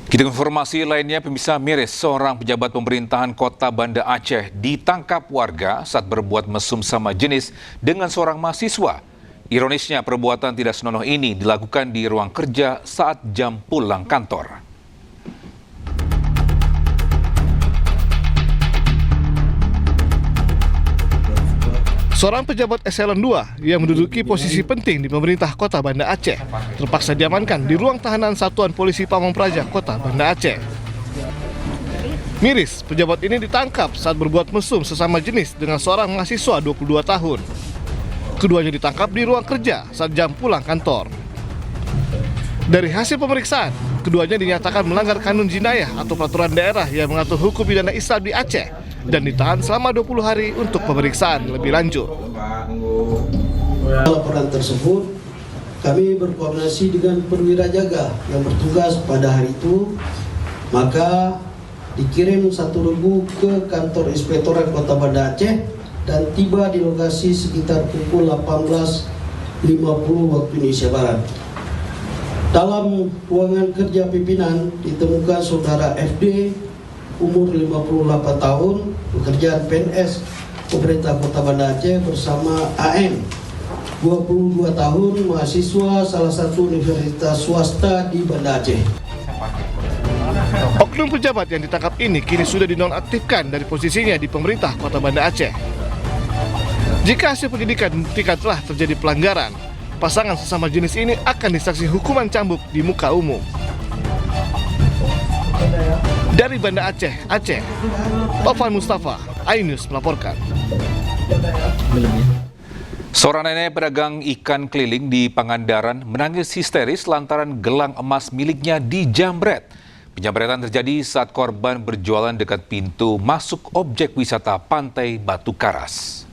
Kita ke informasi lainnya, pemirsa, miris seorang pejabat pemerintahan Kota Banda Aceh ditangkap warga saat berbuat mesum sama jenis dengan seorang mahasiswa. Ironisnya, perbuatan tidak senonoh ini dilakukan di ruang kerja saat jam pulang kantor. Seorang pejabat eselon 2 yang menduduki posisi penting di pemerintah Kota Banda Aceh terpaksa diamankan di ruang tahanan Satuan Polisi Pamong Praja Kota Banda Aceh. Miris, pejabat ini ditangkap saat berbuat mesum sesama jenis dengan seorang mahasiswa 22 tahun. Keduanya ditangkap di ruang kerja saat jam pulang kantor. Dari hasil pemeriksaan, keduanya dinyatakan melanggar kanun jinayah atau peraturan daerah yang mengatur hukum pidana Islam di Aceh dan ditahan selama 20 hari untuk pemeriksaan lebih lanjut. Laporan tersebut, kami berkoordinasi dengan perwira jaga yang bertugas pada hari itu, maka dikirim satu regu ke kantor Inspektorat Kota Banda Aceh dan tiba di lokasi sekitar pukul 18.50 waktu Indonesia Barat. Dalam ruangan kerja pimpinan ditemukan saudara FD umur 58 tahun, pekerjaan PNS pemerintah Kota Banda Aceh bersama AM 22 tahun, mahasiswa salah satu universitas swasta di Banda Aceh. Oknum pejabat yang ditangkap ini kini sudah dinonaktifkan dari posisinya di pemerintah Kota Banda Aceh. Jika hasil penyidikan membuktikan telah terjadi pelanggaran, pasangan sesama jenis ini akan disaksi hukuman cambuk di muka umum. Dari Banda Aceh, Taufan Mustafa, iNews melaporkan. Seorang nenek pedagang ikan keliling di Pangandaran menangis histeris lantaran gelang emas miliknya dijamret. Penjamretan terjadi saat korban berjualan dekat pintu masuk objek wisata Pantai Batu Karas.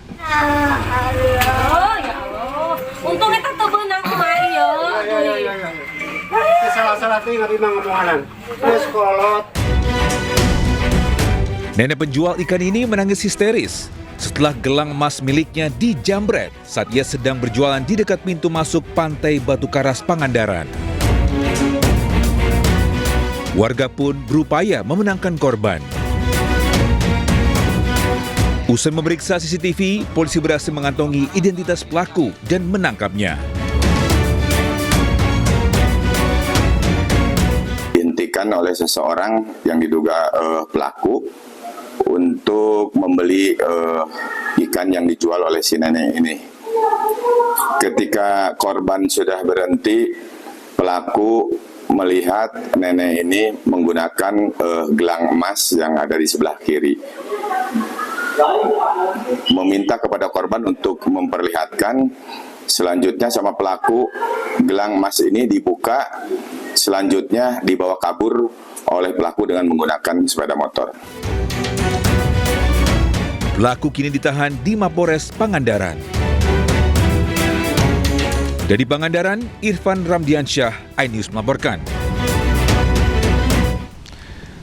Ya Allah. Untung kita tuh benang kemarin ya. Salah-salah tuh ngerti ngomongan. Terus kolot. Nenek penjual ikan ini menangis histeris setelah gelang emas miliknya dijamret saat ia sedang berjualan di dekat pintu masuk Pantai Batu Karas, Pangandaran. Warga pun berupaya memenangkan korban. Usai memeriksa CCTV, polisi berhasil mengantongi identitas pelaku dan menangkapnya. Dihentikan oleh seseorang yang diduga pelaku untuk membeli ikan yang dijual oleh si nenek ini. Ketika korban sudah berhenti, pelaku melihat nenek ini menggunakan gelang emas yang ada di sebelah kiri. Meminta kepada korban untuk memperlihatkan. Selanjutnya sama pelaku, gelang emas ini dibuka, selanjutnya dibawa kabur oleh pelaku dengan menggunakan sepeda motor. Pelaku kini ditahan di Mapores Pangandaran. Dari Pangandaran, Irfan Ramdiansyah, iNews melaporkan.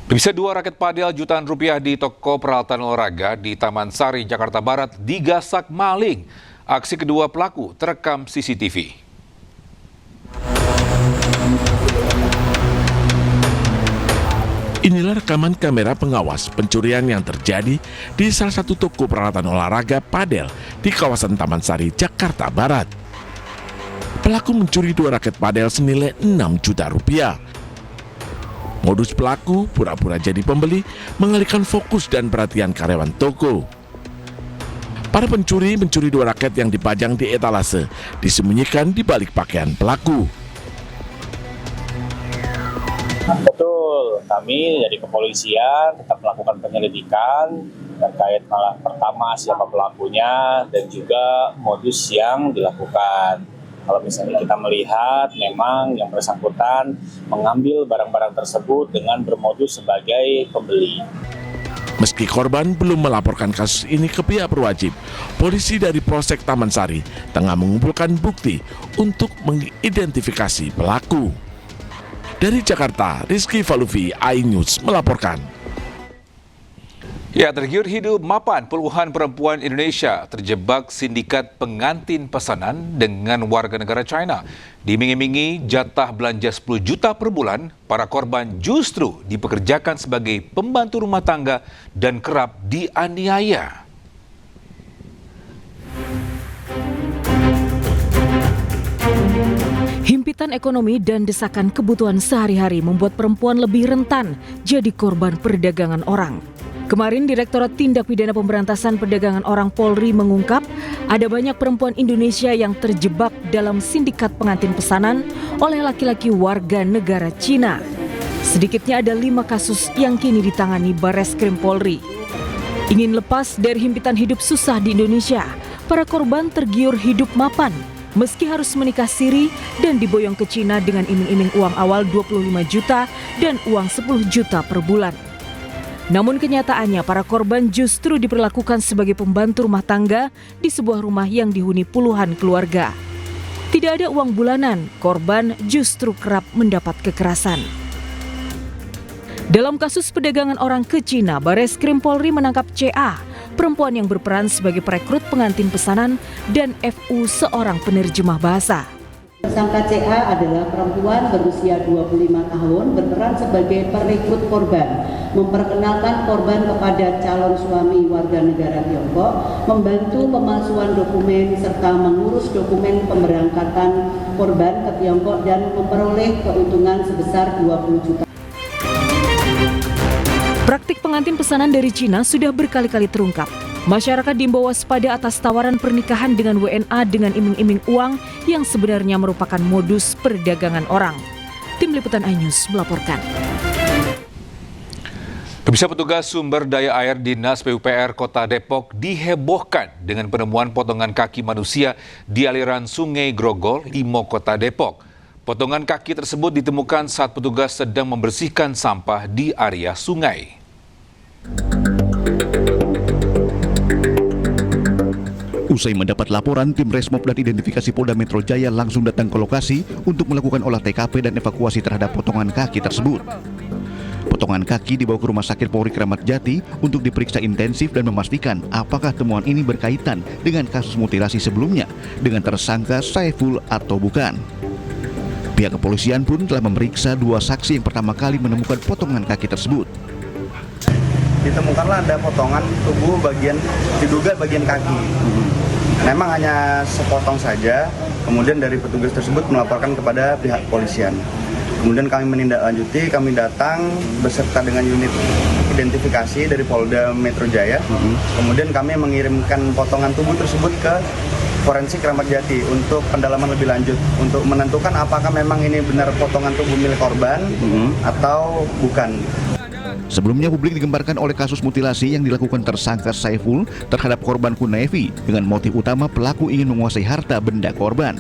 Pemirsa, 2 raket padel jutaan rupiah di toko peralatan olahraga di Taman Sari, Jakarta Barat digasak maling. Aksi kedua pelaku terekam CCTV. Inilah rekaman kamera pengawas pencurian yang terjadi di salah satu toko peralatan olahraga padel di kawasan Taman Sari, Jakarta Barat. Pelaku mencuri 2 raket padel senilai 6 juta rupiah. Modus pelaku pura-pura jadi pembeli, mengalihkan fokus dan perhatian karyawan toko. Para pencuri mencuri 2 raket yang dipajang di etalase, disembunyikan di balik pakaian pelaku. Betul, kami dari kepolisian tetap melakukan penyelidikan terkait pertama siapa pelakunya dan juga modus yang dilakukan. Kalau misalnya kita melihat memang yang bersangkutan mengambil barang-barang tersebut dengan bermodus sebagai pembeli. Meski korban belum melaporkan kasus ini ke pihak berwajib, polisi dari Polsek Taman Sari tengah mengumpulkan bukti untuk mengidentifikasi pelaku. Dari Jakarta, Rizky Falufi, iNews melaporkan. Ya, tergiur hidup mapan, puluhan perempuan Indonesia terjebak sindikat pengantin pesanan dengan warga negara China. Diiming-imingi jatah belanja 10 juta per bulan, para korban justru dipekerjakan sebagai pembantu rumah tangga dan kerap dianiaya. Himpitan ekonomi dan desakan kebutuhan sehari-hari membuat perempuan lebih rentan jadi korban perdagangan orang. Kemarin, Direktorat Tindak Pidana Pemberantasan Perdagangan Orang Polri mengungkap ada banyak perempuan Indonesia yang terjebak dalam sindikat pengantin pesanan oleh laki-laki warga negara Cina. Sedikitnya ada 5 kasus yang kini ditangani Bareskrim Polri. Ingin lepas dari himpitan hidup susah di Indonesia, para korban tergiur hidup mapan meski harus menikah siri dan diboyong ke Cina dengan iming-iming uang awal 25 juta dan uang 10 juta per bulan. Namun kenyataannya para korban justru diperlakukan sebagai pembantu rumah tangga di sebuah rumah yang dihuni puluhan keluarga. Tidak ada uang bulanan, korban justru kerap mendapat kekerasan. Dalam kasus perdagangan orang ke Cina, Bareskrim Polri menangkap CA, perempuan yang berperan sebagai perekrut pengantin pesanan, dan FU, seorang penerjemah bahasa. Tersangka CA adalah perempuan berusia 25 tahun berperan sebagai perekrut korban, memperkenalkan korban kepada calon suami warga negara Tiongkok, membantu pemalsuan dokumen serta mengurus dokumen pemberangkatan korban ke Tiongkok dan memperoleh keuntungan sebesar 20 juta. Praktik pengantin pesanan dari Cina sudah berkali-kali terungkap. Masyarakat diimbau waspada atas tawaran pernikahan dengan WNA dengan iming-iming uang yang sebenarnya merupakan modus perdagangan orang. Tim Liputan iNews melaporkan. Pemirsa, petugas sumber daya air Dinas PUPR Kota Depok dihebohkan dengan penemuan potongan kaki manusia di aliran Sungai Grogol, Limo, Kota Depok. Potongan kaki tersebut ditemukan saat petugas sedang membersihkan sampah di area sungai. Usai mendapat laporan, tim Resmob dan Identifikasi Polda Metro Jaya langsung datang ke lokasi untuk melakukan olah TKP dan evakuasi terhadap potongan kaki tersebut. Potongan kaki dibawa ke Rumah Sakit Polri Kramat Jati untuk diperiksa intensif dan memastikan apakah temuan ini berkaitan dengan kasus mutilasi sebelumnya dengan tersangka Saiful atau bukan. Pihak kepolisian pun telah memeriksa 2 saksi yang pertama kali menemukan potongan kaki tersebut. Ditemukanlah ada potongan tubuh diduga bagian kaki. Memang hanya sepotong saja, kemudian dari petugas tersebut melaporkan kepada pihak kepolisian. Kemudian kami menindaklanjuti, kami datang beserta dengan unit identifikasi dari Polda Metro Jaya. Kemudian kami mengirimkan potongan tubuh tersebut ke Forensik Kramat Jati untuk pendalaman lebih lanjut, untuk menentukan apakah memang ini benar potongan tubuh milik korban atau bukan. Sebelumnya publik digembarkan oleh kasus mutilasi yang dilakukan tersangka Saiful terhadap korban Kunevi dengan motif utama pelaku ingin menguasai harta benda korban.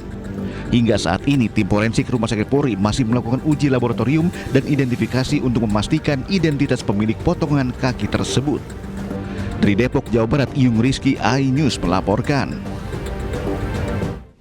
Hingga saat ini tim forensik Rumah Sakit Polri masih melakukan uji laboratorium dan identifikasi untuk memastikan identitas pemilik potongan kaki tersebut. Dari Depok, Jawa Barat, Iyung Rizky, iNews melaporkan.